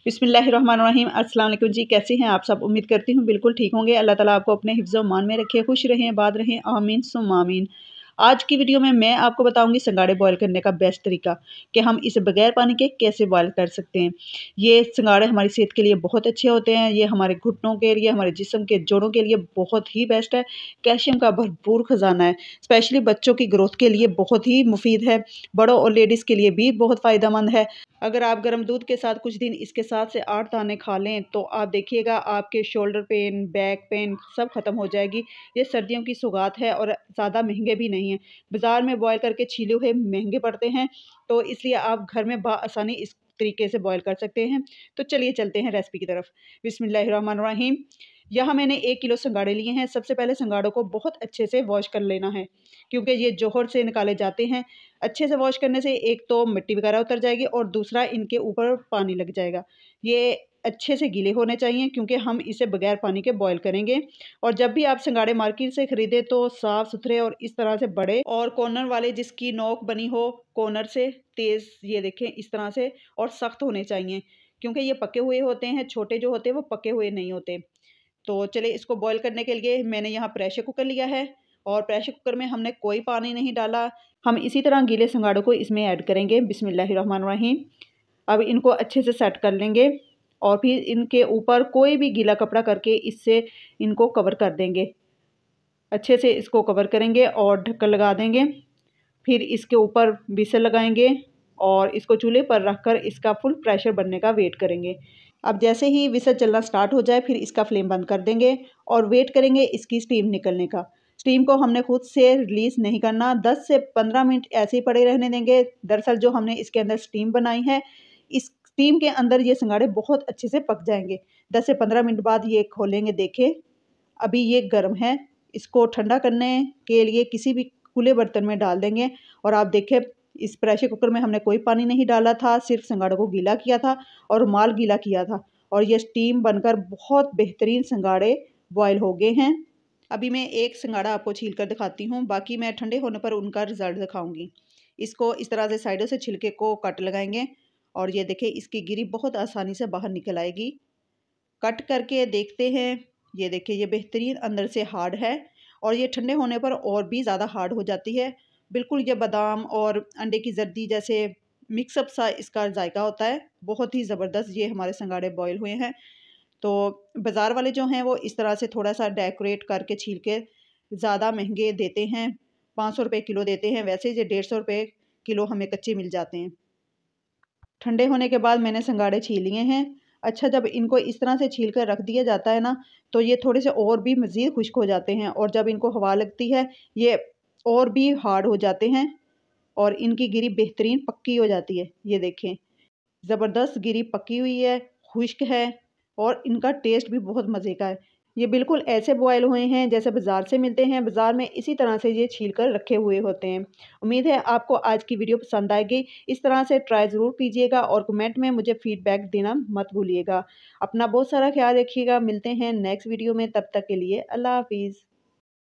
बिस्मिल्लाहिर्रहमानिर्रहीम। अस्सलाम वालेकुम जी, कैसे हैं आप सब? उम्मीद करती हूँ बिल्कुल ठीक होंगे। अल्लाह ताला आपको अपने हिफ्ज़ व मान में रखे, खुश रहें, आबाद रहें, आमीन सुम्मा आमीन। आज की वीडियो में मैं आपको बताऊंगी सिंगाड़े बॉयल करने का बेस्ट तरीका कि हम इसे बगैर पानी के कैसे बॉयल कर सकते हैं। ये सिंगाड़े हमारी सेहत के लिए बहुत अच्छे होते हैं। ये हमारे घुटनों के लिए, हमारे जिस्म के जोड़ों के लिए बहुत ही बेस्ट है। कैल्शियम का भरपूर खजाना है। स्पेशली बच्चों की ग्रोथ के लिए बहुत ही मुफीद है। बड़ों और लेडीज़ के लिए भी बहुत फ़ायदेमंद है। अगर आप गर्म दूध के साथ कुछ दिन इसके 7 से 8 दाने खा लें तो आप देखिएगा आपके शोल्डर पेन, बैक पेन सब ख़त्म हो जाएगी। ये सर्दियों की सौगात है और ज़्यादा महंगे भी नहीं हैं। बाज़ार में बॉयल करके छीले हुए महंगे पड़ते हैं, तो इसलिए आप घर में बआसानी इस तरीके से बॉयल कर सकते हैं। तो चलिए चलते हैं रेसिपी की तरफ। बिस्मिल्लाहिर्रहमानिर्रहीम। यहाँ मैंने 1 किलो सिंगाड़े लिए हैं। सबसे पहले सिंगाड़ों को बहुत अच्छे से वॉश कर लेना है, क्योंकि ये जोहर से निकाले जाते हैं। अच्छे से वॉश करने से एक तो मिट्टी वगैरह उतर जाएगी और दूसरा इनके ऊपर पानी लग जाएगा। ये अच्छे से गीले होने चाहिए, क्योंकि हम इसे बगैर पानी के बॉयल करेंगे। और जब भी आप सिंगाड़े मार्केट से ख़रीदें तो साफ़ सुथरे और इस तरह से बड़े और कॉर्नर वाले, जिसकी नोक बनी हो कॉर्नर से तेज़, ये देखें इस तरह से, और सख्त होने चाहिए, क्योंकि ये पके हुए होते हैं। छोटे जो होते हैं वो पके हुए नहीं होते। तो चलिए, इसको बॉयल करने के लिए मैंने यहाँ प्रेशर कुकर लिया है और प्रेशर कुकर में हमने कोई पानी नहीं डाला। हम इसी तरह गीले सिंगाड़ों को इसमें ऐड करेंगे। बिस्मिल्लाहिर्रहमानिर्रहीम। अब इनको अच्छे से सेट कर लेंगे और फिर इनके ऊपर कोई भी गीला कपड़ा करके इससे इनको कवर कर देंगे। अच्छे से इसको कवर करेंगे और ढक्कन लगा देंगे। फिर इसके ऊपर विसल लगाएंगे और इसको चूल्हे पर रखकर इसका फुल प्रेशर बनने का वेट करेंगे। अब जैसे ही विसल चलना स्टार्ट हो जाए फिर इसका फ्लेम बंद कर देंगे और वेट करेंगे इसकी स्टीम निकलने का। स्टीम को हमने खुद से रिलीज़ नहीं करना, 10 से 15 मिनट ऐसे ही पड़े रहने देंगे। दरअसल जो हमने इसके अंदर स्टीम बनाई है, इस स्टीम के अंदर ये सिंगाड़े बहुत अच्छे से पक जाएंगे। 10 से 15 मिनट बाद ये खोलेंगे, देखें अभी ये गर्म है। इसको ठंडा करने के लिए किसी भी खुले बर्तन में डाल देंगे। और आप देखें, इस प्रेशर कुकर में हमने कोई पानी नहीं डाला था, सिर्फ सिंगाड़ों को गीला किया था और रुमाल गीला किया था, और ये स्टीम बनकर बहुत बेहतरीन सिंगाड़े बॉयल हो गए हैं। अभी मैं एक सिंगाड़ा आपको छील कर दिखाती हूँ, बाकी मैं ठंडे होने पर उनका रिजल्ट दिखाऊंगी। इसको इस तरह से साइडों से छिलके को कट लगाएंगे और ये देखें इसकी गिरी बहुत आसानी से बाहर निकल आएगी। कट करके देखते हैं, ये देखिए ये बेहतरीन अंदर से हार्ड है और ये ठंडे होने पर और भी ज़्यादा हार्ड हो जाती है। बिल्कुल ये बादाम और अंडे की जर्दी जैसे मिक्सअप सा इसका जायका होता है। बहुत ही ज़बरदस्त ये हमारे सिंगाड़े बॉयल हुए हैं। तो बाज़ार वाले जो हैं वो इस तरह से थोड़ा सा डेकोरेट करके छील के ज़्यादा महंगे देते हैं, 500 रुपये किलो देते हैं। वैसे ये 150 रुपये किलो हमें कच्चे मिल जाते हैं। ठंडे होने के बाद मैंने सिंगाड़े छील लिए हैं। अच्छा, जब इनको इस तरह से छील कर रख दिया जाता है ना, तो ये थोड़े से और भी मज़ीद खुश्क हो जाते हैं और जब इनको हवा लगती है ये और भी हार्ड हो जाते हैं और इनकी गिरी बेहतरीन पक्की हो जाती है। ये देखें ज़बरदस्त गिरी पकी हुई है, खुश्क है और इनका टेस्ट भी बहुत मज़े का है। ये बिल्कुल ऐसे बॉयल हुए हैं जैसे बाज़ार से मिलते हैं। बाज़ार में इसी तरह से ये छील कर रखे हुए होते हैं। उम्मीद है आपको आज की वीडियो पसंद आएगी। इस तरह से ट्राई ज़रूर कीजिएगा और कमेंट में मुझे फ़ीडबैक देना मत भूलिएगा। अपना बहुत सारा ख्याल रखिएगा। मिलते हैं नेक्स्ट वीडियो में, तब तक के लिए अल्लाह हाफ़िज़।